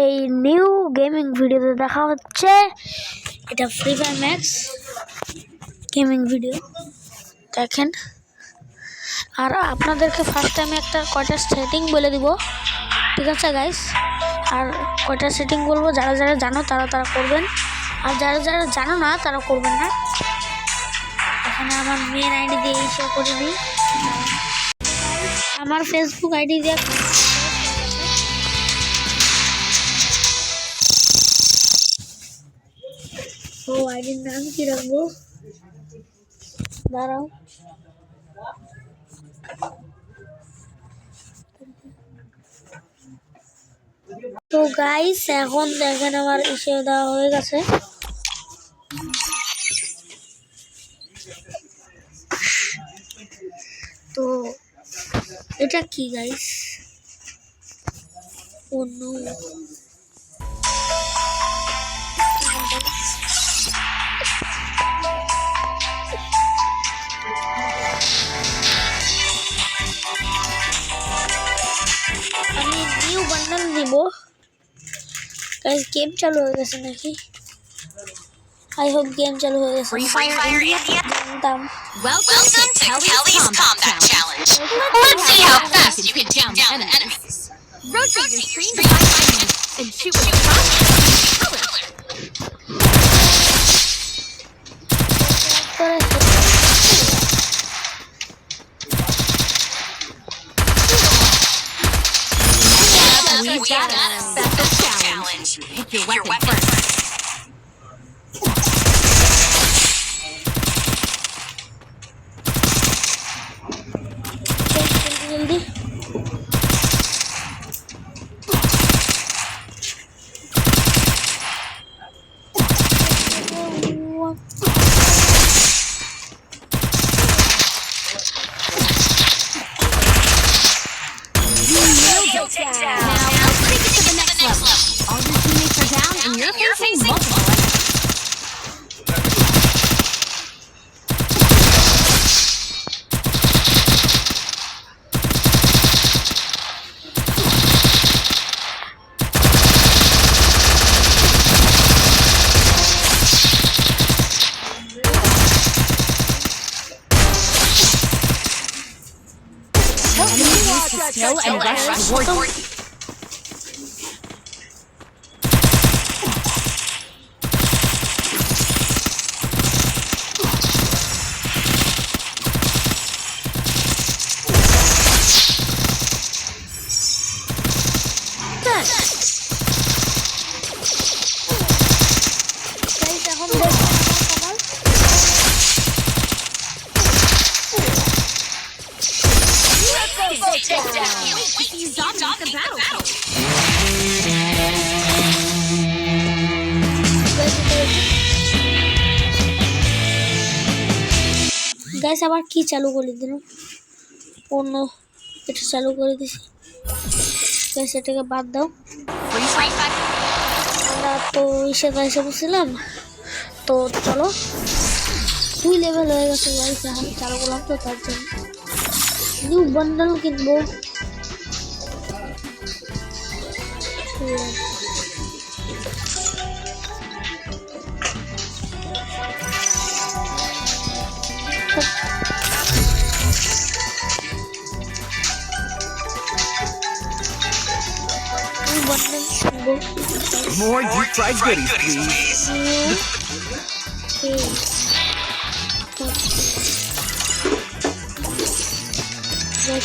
এই new gaming ভিডিওতে দেখা হচ্ছে। এটা free fire max gaming video দেখেন। আর আপনাদেরকে ফার্স্ট টাইমে একটা কয়টা সেটিং বলে দিব, ঠিক আছে গাইস? আর কয়টা সেটিং বলবো, যারা যারা জানো তারা তারা করবেন, আর যারা যারা জানো না তারা করবেন না। এখানে আমার মেন আইডি দিয়ে ইস্যু করে দিই, আমার ফেসবুক আইডি দিয়ে। ও আইডির নাম কি রাখবো, দাঁড়াও। তো গাইস এখন দেখেন আমার ইস্যু দেওয়া হয়ে গেছে। তো এটা কি গাইস? ও নো, আমি নিউ বান্ডেল দিব গাইস। গেম চালু হয়ে গেছে নাকি? I hope game চালু হয়ে গেছে। Free Fire India. Welcome to Kelly's Combat Challenge. Let's see how fast you can take down the enemies. Rotate your screen to find enemies and shoot with color. We got a special challenge. Pick your weapon first. जल्दी Now let's take it to the next level. All your teammates are down and you're facing multiple enemies. Skill and rush towards you. Guys আবার কি চালু করে দিল? অন্য এটা চালু করে দিছি গাইস, এটাকে বাদ দাও। আমরা তো এসে বসছিলাম, তো চলো 2 লেভেল হয়ে গেছে গাইস। এখন চালু করলাম তো তার জন্য নিউ বান্ডেল কিনবো। More deep fried goodies, please.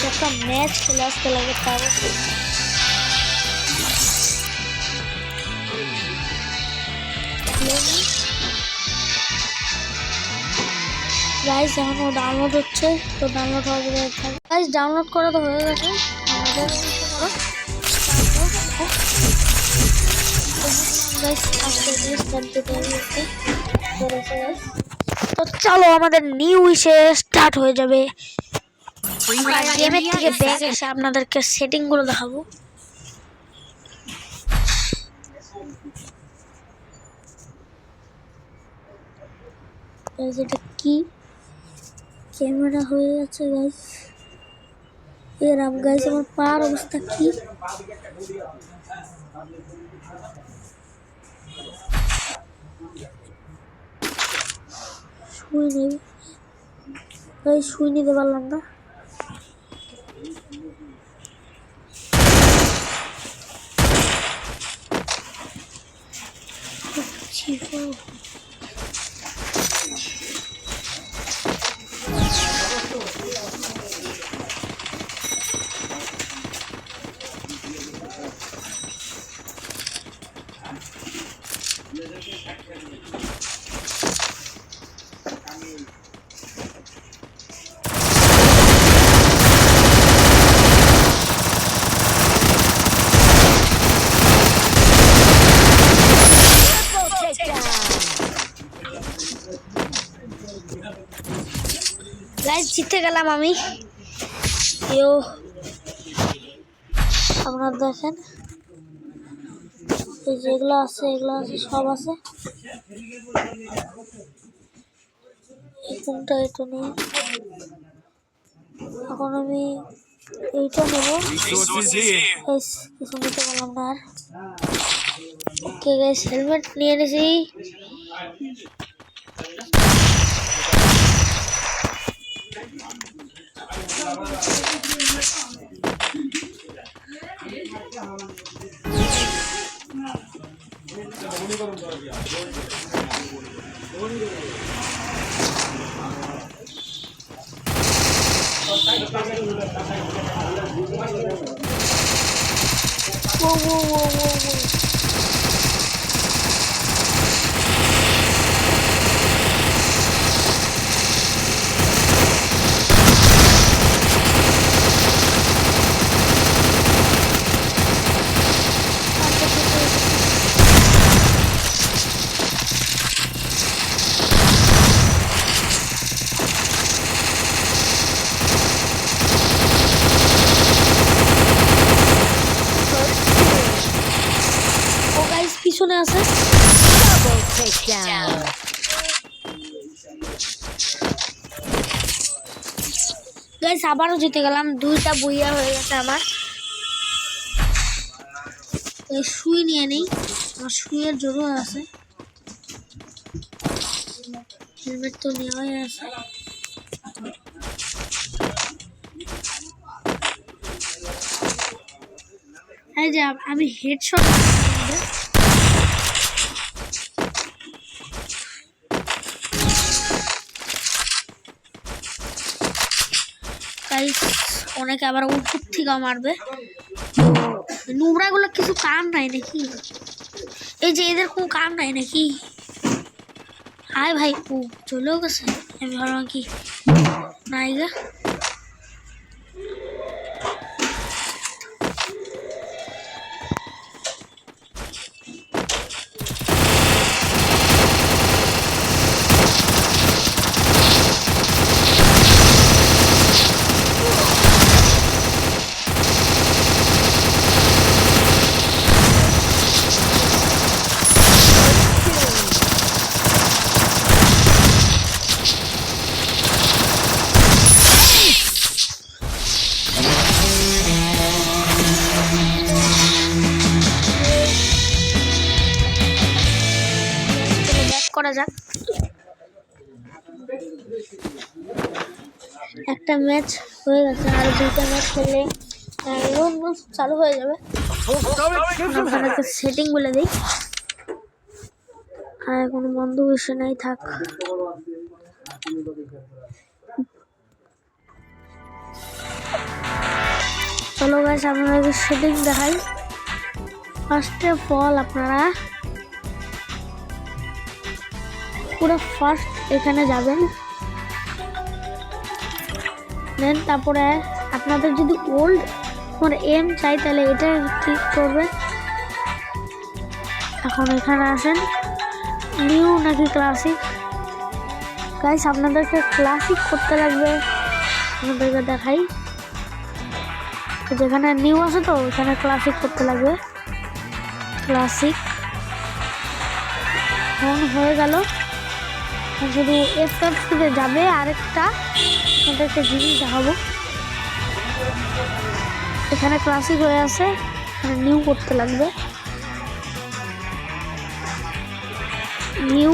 একটা ম্যাচ খেলে আসতে লাগে, তারও গাইস এখনো ডাউনলোড হচ্ছে, তো ডাউনলোড হবে। গাইস ডাউনলোড করা তো হয়ে গেছে আমাদের। তো চলো আমাদের নিউ ইসে স্টার্ট হয়ে যাবে। গেমের থেকে ব্যাক এসে আপনাদেরকে সেটিং গুলো দেখাবো। এটা কি ক্যামেরা হয়ে যাচ্ছে গাইস? এর আম গাইস আমার পার অবস্থা কি? শুই নিতে পারলাম না। গাইস জিতে গেলাম আমি। ইয়ো আপনারা দেখেন এই যেগুলো আছে এগুলো আছে সব আছে। কোনটা এটা নেই, এখন আমি এইটা নেব। Resources here. কিছু নিতে পারলাম না আর। ওকে গাইস হেলমেট নিয়ে নিয়েছি। Whoa. পিছনে আছে Double takedown. গাইস আবারও জিতে গেলাম। 2টা বুইয়া হয়ে গেছে আমার। এই সুই নিয়ে নেই, আমার সুইয়ের জরুরি আছে। হেলমেট তো নেওয়াই আছে। এই যে আমি হেডশট গাইস অনেকে আবার উপর থেকে মারবে। তো নোংরা গুলো কিছু কাম নাই নাকি? এই যে এদের কোনো কাম নাই নাকি? হাই ভাই ও চলেও গেছে। আমি ভাবলাম কি নাই গা। করা যাক। একটা ম্যাচ হয়ে গেছে, আর 2টা ম্যাচ খেললে চালু হয়ে যাবে। আপনাদেরকে সেটিং বলে দিই। আর কোনো বন্ধু এসে নাই থাক। চলো গাইস আপনাদেরকে সেটিং দেখাই। ফার্স্ট অফ অল আপনারা পুরো ফার্স্ট এখানে যাবেন, দেন তারপরে আপনাদের যদি ওল্ড এম চাই তাহলে এটা ক্লিক করবেন। এখন এখানে আসেন নিউ নাকি ক্লাসিক। গাইস আপনাদেরকে ক্লাসিক করতে লাগবে। আপনাদেরকে দেখাই, যেখানে নিউ আছে তো এখানে ক্লাসিক করতে লাগবে। ক্লাসিক এখন হয়ে গেল। শুধু এফ-এফ যাবে। আরেকটা আপনাদেরকে জিনিস দেখাবো, এখানে ক্লাসিক হয়ে আছে, এখানে নিউ করতে লাগবে। নিউ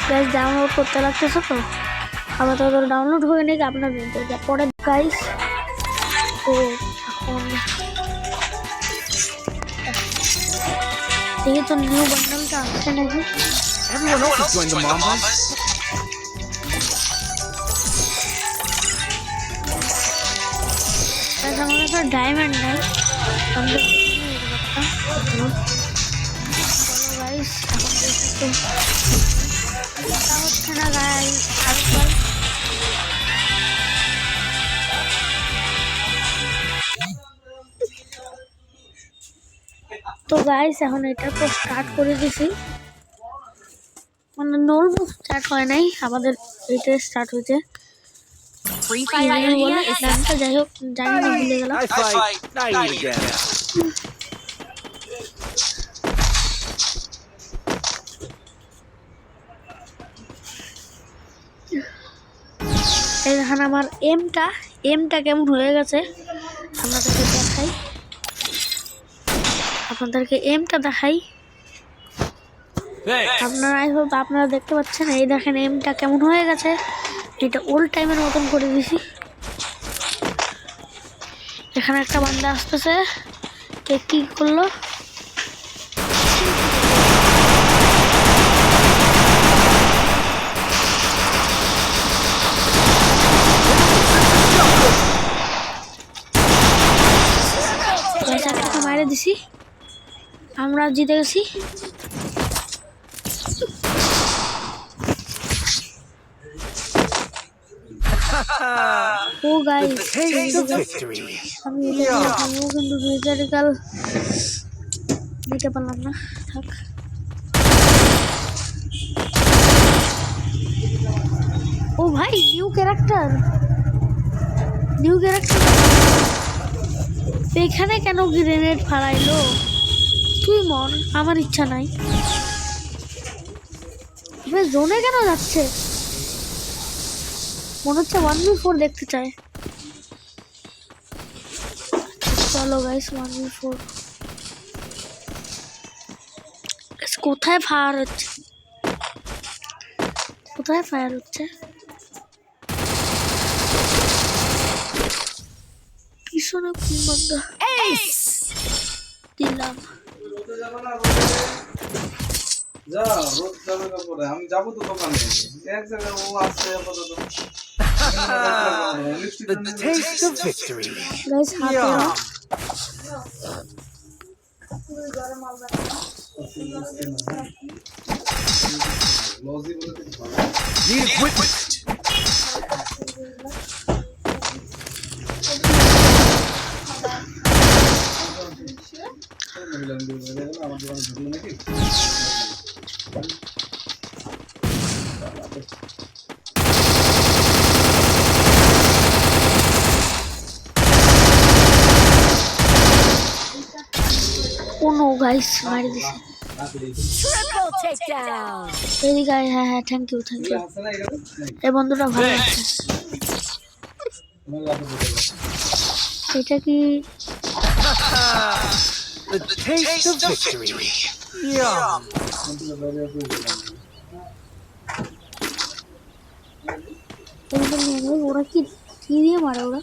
গাইস ডাউনলোড করতে লাগতেছে তো আবার তো ডাউনলোড হয়ে নেই আপনার পরে গাইস তো এখন দেখি তো নিউ বান্ডেলটা আসছে নাকি Everyone else is joined the Mambas. আমার কাছে ডায়মন্ড নাই গাইস এখন দেখি তো হচ্ছে না গাইস আরেকবার তো গাইস এখন এটা তো স্টার্ট করে দিছি মানে নর্মাল স্টার্ট হয় নাই আমাদের এটা স্টার্ট হয়েছে Free Fire idea is নামটা যাই হোক জানি না ভুলে গেলাম I fight, not you again. এই দেখেন আমার এমটা কেমন হয়ে গেছে আপনাদেরকে এমটা দেখাই আপনারা দেখতে পাচ্ছেন এই দেখেন এমটা কেমন হয়ে গেছে এটা ওল্ড টাইমের মতন করে দিছি এখানে একটা বান্দা আসতেছে কে কি করলো মারে দিছি আমরা জিতে গেছি ও গাইস Victory. আমি কিন্তু রেজাল্ট দিতে পারলাম না থাক ও ভাই নিউ ক্যারেক্টার এখানে কেন গ্রেনেড ফালাইলো তুই মন আমার ইচ্ছা নাই জোনে কেন যাচ্ছে মনে হচ্ছে 1v4 দেখতে চায় চলো গাইস 1v4 কোথায় ফায়ার হচ্ছে পিছনে কোন বান্দা দিলাম যা রোদ যাবে না পরে আমি যাবো তো দোকানে এক জায়গায় ও আসছে আপাতত The taste of victory. Guys হাতে নাও লজি বলে তো ভালো Need equipment. মিলান দিয়ে গেল আমার দোকানে ঢুকলো নাকি কোনো গাইস মারি দিছে triple takedown. এদিকে হ্যাঁ থ্যাংক ইউ আছে না এখানে এই বন্ধুটা ভালো আছে তোমার লাভ হবে এটা কি The taste of victory. Yum. ওরা কি দিয়ে মারে ওরা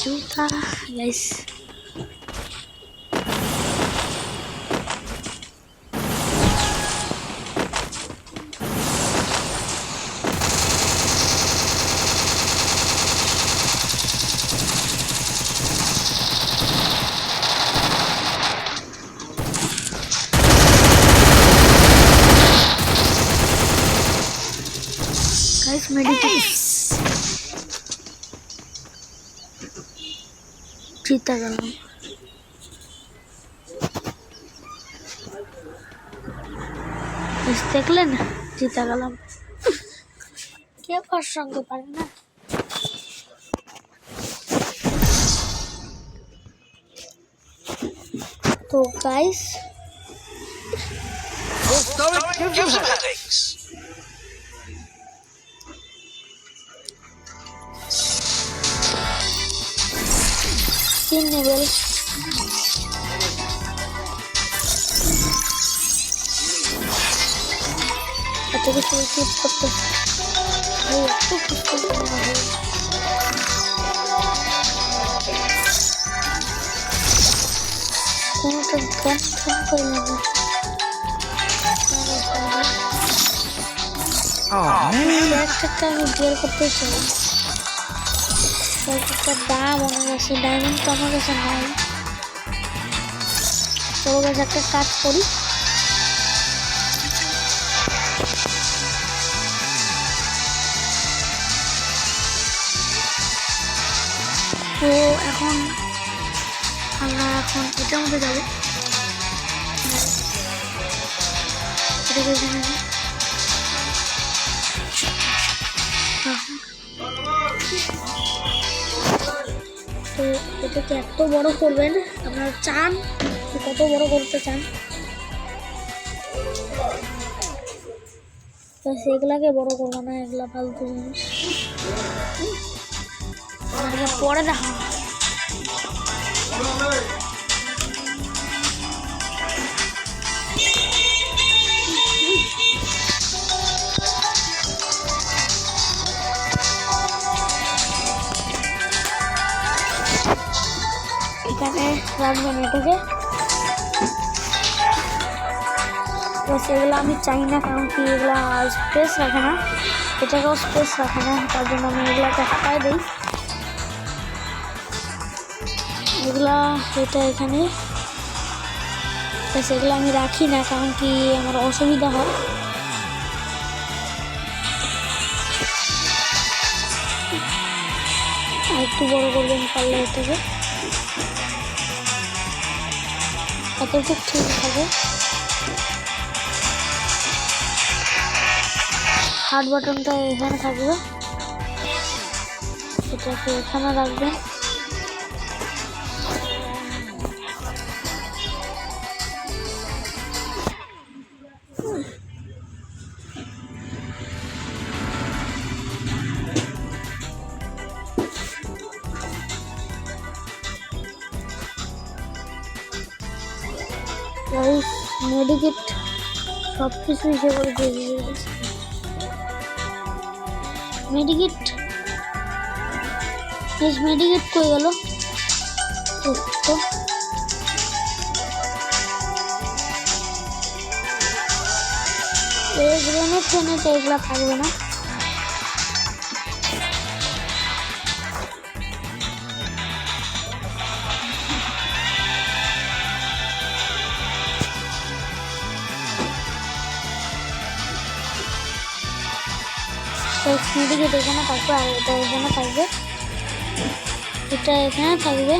জুতা গাইস guys meditate জিতে গেলাম দেখলেন জিতে গেলাম কে কার সঙ্গে পারে না তো guys Full stomach gives you headaches. তিন লেভেল এত কিছু রিসিভ করতে একটু কিছু কোনোটা জ্ঞান করলাম না। ক্যারেক্টারটা আমি বের করতে চাই। ক্যারেক্টারটার দাম অনেক আছে, ডায়মন্ড তো আমার কাছে নাই। তোর কাছে একটা কাজ করি, তো এখন আমরা এটার মধ্যে যাবো। তো এটাকে এত বড় করবেন আপনারা চান, কত বড় করতে চান, তো সেগুলাকে বড় করবো না, এগুলা ফালতু জিনিস পরে দেখা। এখানে রাখবেন এটাকে, তো সেগুলো আমি চাই না, কারণ কি এগুলা স্পেস রাখে না, এটাকেও স্পেস রাখে না, তার জন্য আমি এগুলাকে হাঁটাই দিই। এগুলা এটা এখানে সেগুলো আমি রাখি না, কারণ কি আমার অসুবিধা হয়। আর একটু বড় করবেন পারলে এটাকে, এতটুকু ঠিক থাকে। হার্ট বাটনটা এখানে থাকবে, এটাকে এখানে রাখবেন। মেডিকেট সব কিছু হিসেবে করে দিয়ে দিয়েছে। মেডিকেট কই গেল? তো এই গ্রেনেড এগুলা থাকবে না। মেডিকেট এখানে থাকবে, আর এটা এখানে থাকবে, এটা এখানে থাকবে,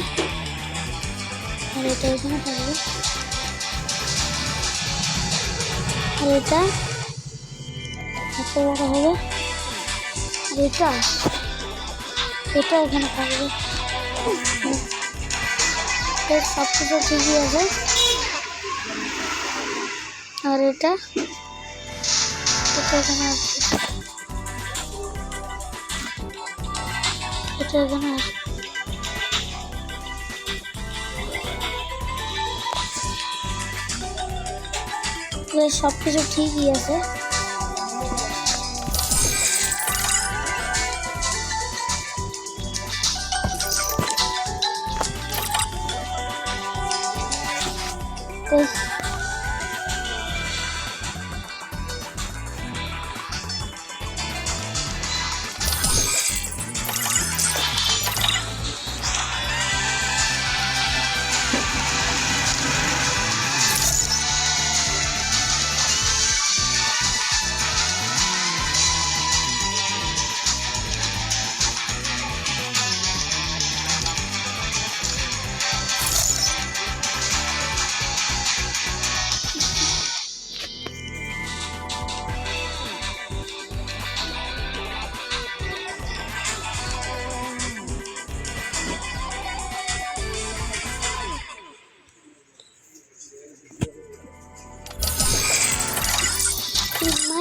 আর এটা এখানে থাকবে, আর এটা এত বড় হবে, আর এটা এখানে থাকবে। সব কিছু ঠিকই আছে। আর এটা এখানে আসবে, এটা এখানে আসবে। সব কিছু ঠিকই আছে।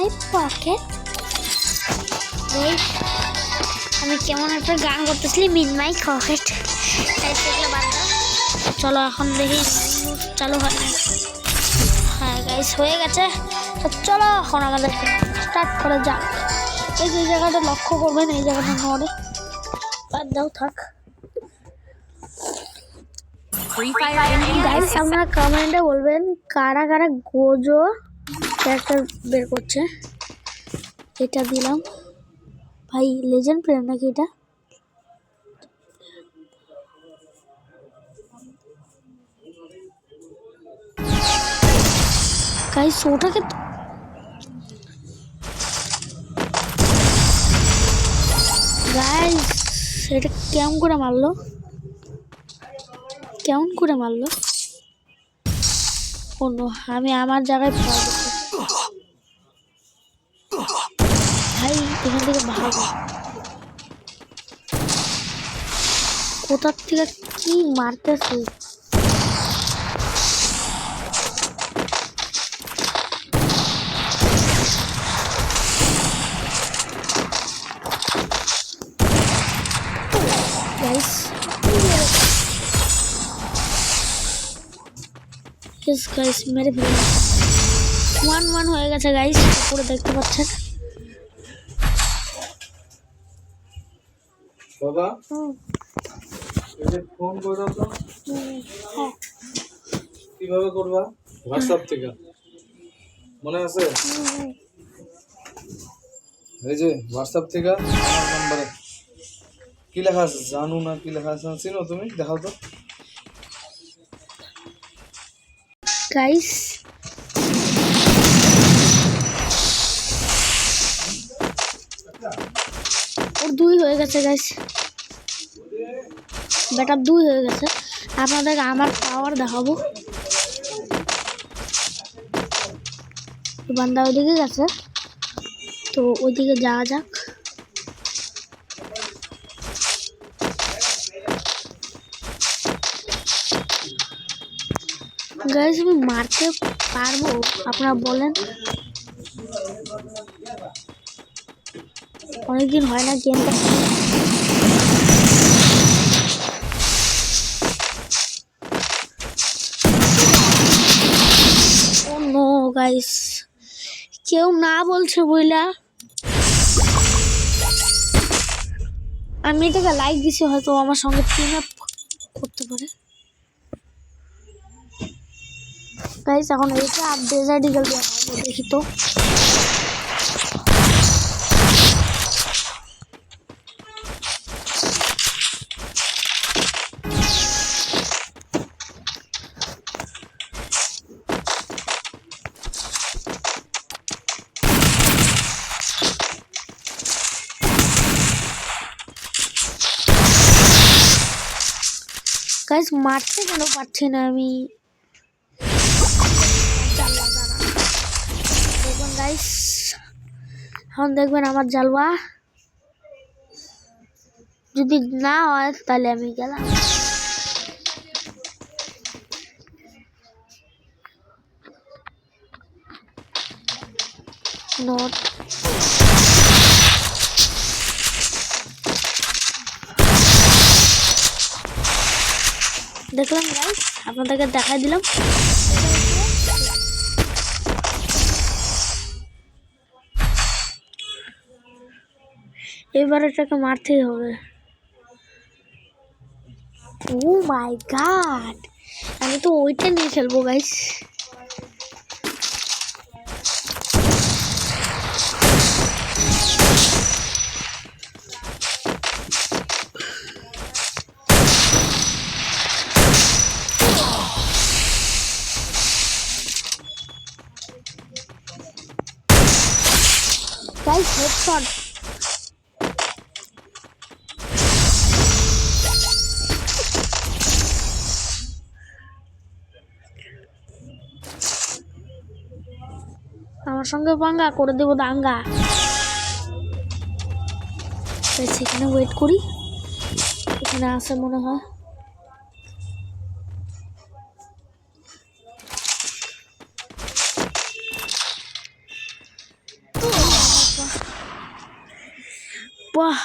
my pocket. আমি কেমন একটা গান করতেছিলাম, ইন মাই পকেট, তাই সেগুলো বাদ দাও। চলো এখন দেখি চালু হয় না। হ্যাঁ গাইস হয়ে গেছে। তো চলো এখন আমাদের স্টার্ট করা যাক। এই যে জায়গাটা লক্ষ্য করবেন, এই জায়গাটা নড়ে, বাদ দাও থাক। Free Fire India guys is আপনারা কমেন্টে বলবেন কারা কারা গোজো ক্যারেক্টার বের করছে। এটা দিলাম ভাই, লেজেন্ড প্লেয়ার নাকি এটা? গাইস ওটাকে গাইস এটা কেমন করে মারলো, কেমন করে মারলো? অন্য আমি আমার জায়গায় ভাই এখান থেকে ভাগো। কোথার থেকে কি মারতেছে? গাইস গাইস মেরে ফেলে 1-1 হয়ে গেছে গাইস, উপরে দেখতে পাচ্ছেন। বাবা এই যে ফোন করো তো কিভাবে করবা? হোয়াটসঅ্যাপ থেকে মনে আছে? এই যে হোয়াটসঅ্যাপ থেকে আমার নাম্বারে কি লেখা আছে জানো না, কি লেখা আছে চিনো তুমি? দেখাও তো গাইস ওর 2 হয়ে গেছে গাইস, বেটার 2 হয়ে গেছে। আপনাদের আমার পাওয়ার দেখাবো। বান্দা ওইদিকে গেছে, তো ওইদিকে যাওয়া যাক। গাইস আমি মারতে পারবো? আপনারা বলেন। অনেকদিন হয় না গেমটা। ও নো গাইস, কেউ না বলছে বইলা আমি এটাকে লাইক দিছি, হয়তো আমার সঙ্গে টিম আপ করতে পারে। গাইস এখন এইটা ডেজার্ট ইগল দিয়ে মারবো, দেখি তো। গাইস মারতে কেন পারছি না আমি? দেখুন গাইস এখন দেখবেন আমার জালওয়া, যদি না হয় তাহলে আমি গেলাম। নট দেখলাম গাইস, আপনাদেরকে দেখাই দিলাম। এবার এটাকে মারতেই হবে। ও মাই গড, আমি তো ওইটা নিয়ে খেলবো গাইস। Guys headshot. আমার সঙ্গে পাঙ্গা করে দেবো দাঙ্গা। সেখানে ওয়েট করি, এখানে আছে মনে হয়। বাহ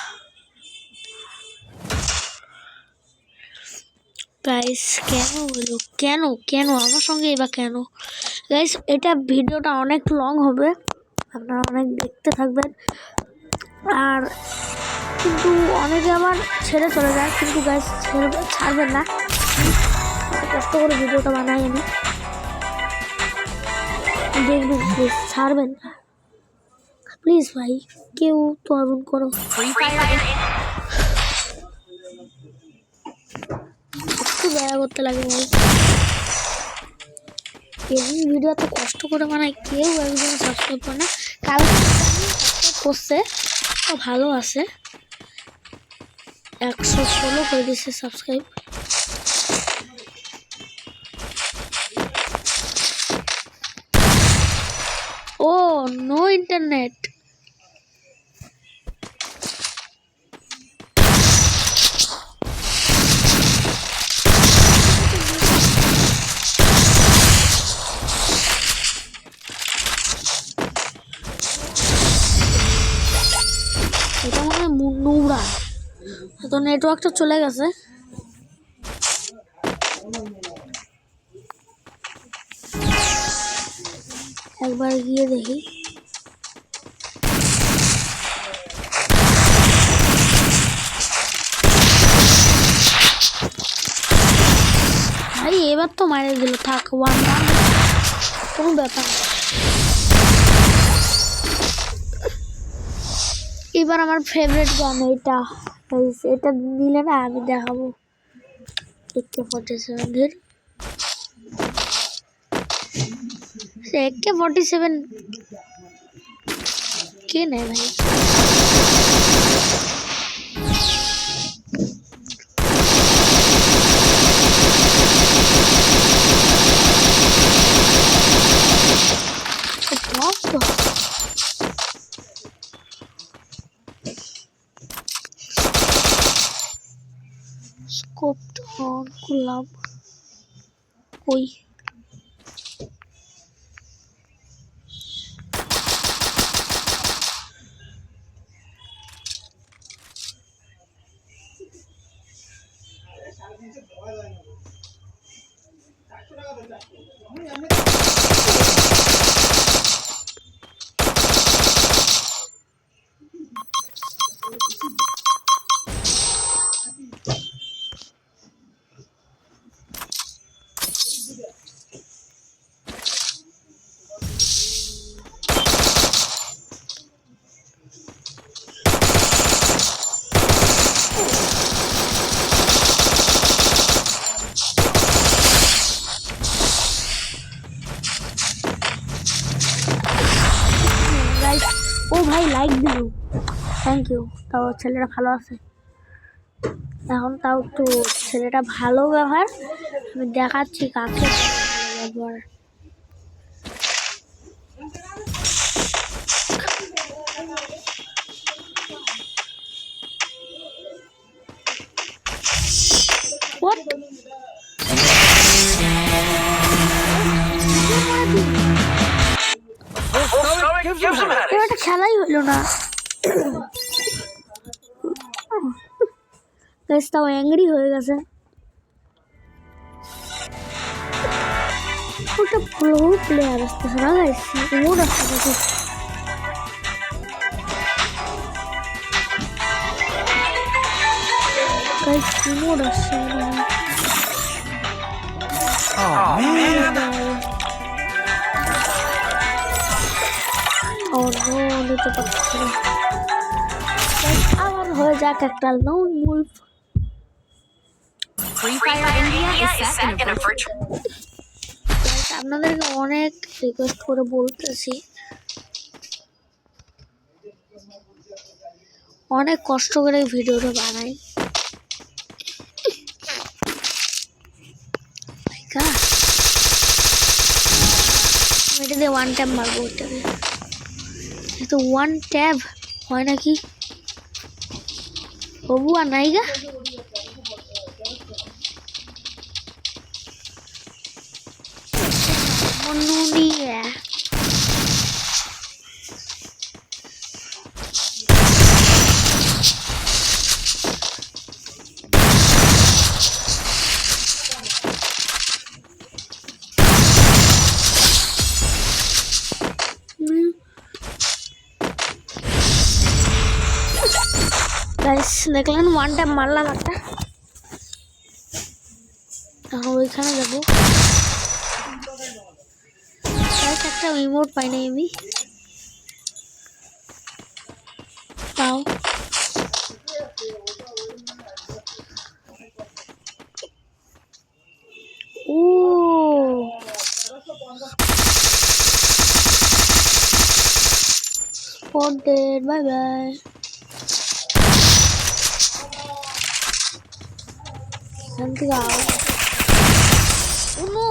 গাইস কেন হলো, কেন কেন আমার সঙ্গে এবার কেন? গাইস এটা ভিডিওটা অনেক লং হবে, আপনারা অনেক দেখতে থাকবেন। আর কিন্তু অনেকে আবার ছেড়ে চলে যায়, কিন্তু গাইস ছাড়বেন না, কষ্ট করে ভিডিওটা বানাই আমি, দেখবেন প্লিজ, ছাড়বেন না প্লিজ ভাই, কেউ তো এমন করো। Free Fire একটু দয়া করতে লাগে ভাই, গেমিং ভিডিও তো কষ্ট করে বানাই, কেউ একজন সাবস্ক্রাইব করে না। কালকে সাবস্ক্রাইব করছে তো ভালো আছে, 116 করে দিচ্ছে সাবস্ক্রাইব। ও নো ইন্টারনেট, এটা মনে হয় নোংরা, তো নেটওয়ার্কটা চলে গেছে। একবার গিয়ে দেখি। ভাই এবার তো মারে দিল, থাক 1-1, কোনো ব্যাপার না। এবার আমার ফেভারিট গান এটা, এটা নিলে না আমি দেখাবো AK-47 AK-47 কে নেয় ভাই? স্কোপ অন করলাম, কই ও ভাই লাইক দিল, থ্যাংক ইউ। তাও ছেলেটা ভালো আছে এখন, তাও একটু ছেলেটা ভালো ব্যবহার, আমি দেখাচ্ছি কাকে ব্যবহার। What? এটা খেলাই হলো না, তাও অ্যাংরি হয়ে গেছে। ওটা প্রো প্লেয়ার আসতেছে না গাইস, মোড আসতেছে। গাইস মোড আসছে না। ও নো, নিতে পারছি না। আবার হয়ে যাক একটা loan Wolf. Free Fire India is set in a virtual. আপনাদেরকে অনেক রিকোয়েস্ট করে বলতেছি, অনেক কষ্ট করে ভিডিওটা বানাই। এটা দিয়ে 1 ট্যাব মারবো, ওটাকে তো 1 ট্যাব হয় নাকি বাবু? আর নাই গা, মনুনিয়া দেখলেন ওয়ান টাইম মারলাম একটা। এখন ওইখানে যাবো। গাইস একটা ইমোট পাই নাই আমি। পাও ও spotted, bye bye. Nanti kau. Oh no.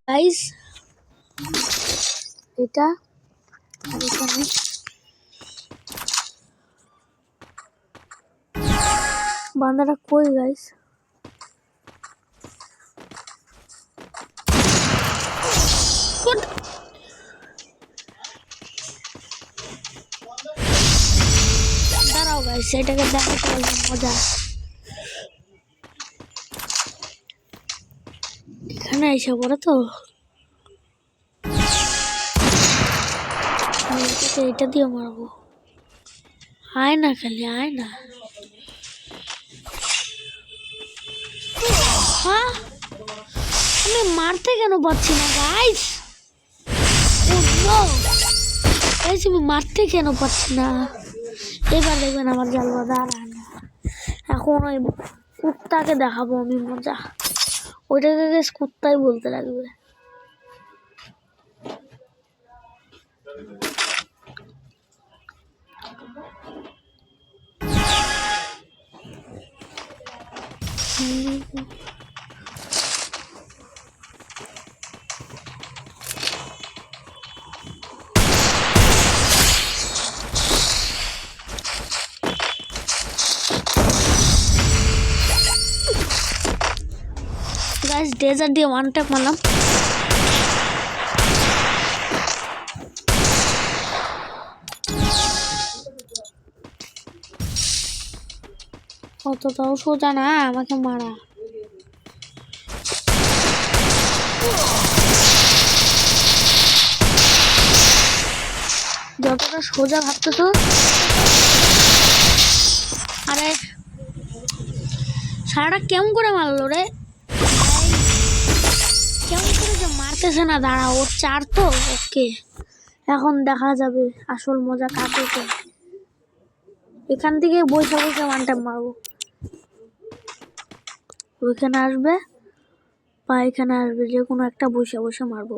Guys, এটা এখানে বান্দাটা কই গাইস? দাঁড়াও গাইস, এটাকে দেখাতে পারলাম মজা। এখানে এসে পড়ে তো এটা দিয়ে মারবো। আয় না খালি আয় না। হ্যাঁ আমি মারতে কেন পারছি না গাইস? গাইস আমি মারতে কেন পারছি না? এবার দেখবেন আমার জাল বাঁধা আর হয় না। এখন ওই কুত্তাকে দেখাবো আমি মজা। ওইটাকে গাইস কুত্তাই বলতে লাগবে। গাইস ডেজার্ট দিয়ে ওয়ান ট্যাপ মারলাম। অতটাও সোজা না আমাকে মারা। যতটা সোজা ভাবতেছো, আরে সারাটা কেমন করে মারলো রে? কেমন করে যে মারতেছে না। দাঁড়া, ওর 4 তো ওকে। এখন দেখা যাবে আসল মজা কাকে। এখান থেকে বসে বসে ওয়ান টাইম মারবো। ওইখানে আসবে বা এখানে আসবে, যে কোনো একটা বসে বসে মারবো।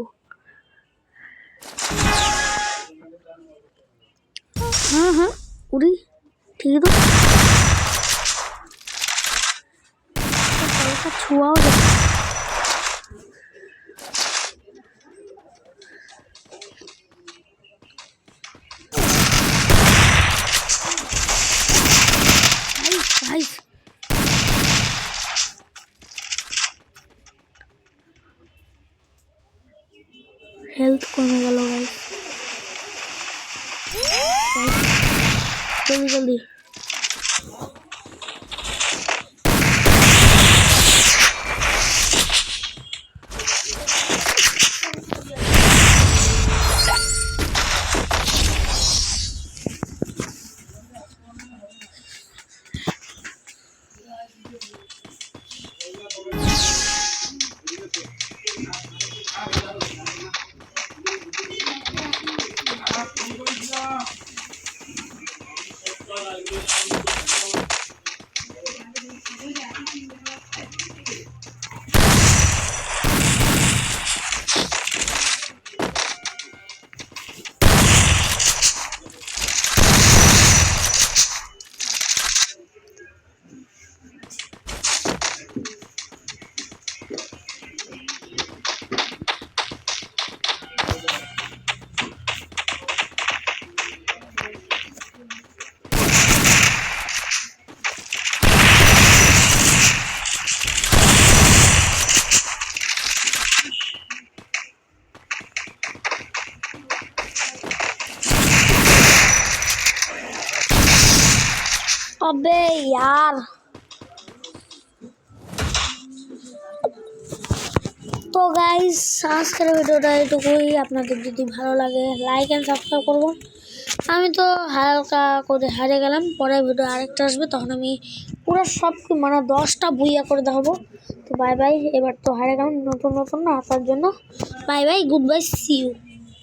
হ্যাঁ উড়ি ঠিকই তো। ছোঁয়াও যাবে। হেলথ কমে গেল গাইস। জলদি জলদি अबे यार তো গাইস আজকের ভিডিওটা এটুকুই। আপনাদের যদি ভালো লাগে লাইক অ্যান্ড সাবস্ক্রাইব করবো। আমি তো হালকা করে হারে গেলাম, পরের ভিডিও আরেকটা আসবে, তখন আমি পুরো সব মানে 10টা বুইয়া করে দেখাবো। তো বাই বাই, এবার তো হারে গেলাম, নতুন নতুন না, তার জন্য bye bye, good bye, see you.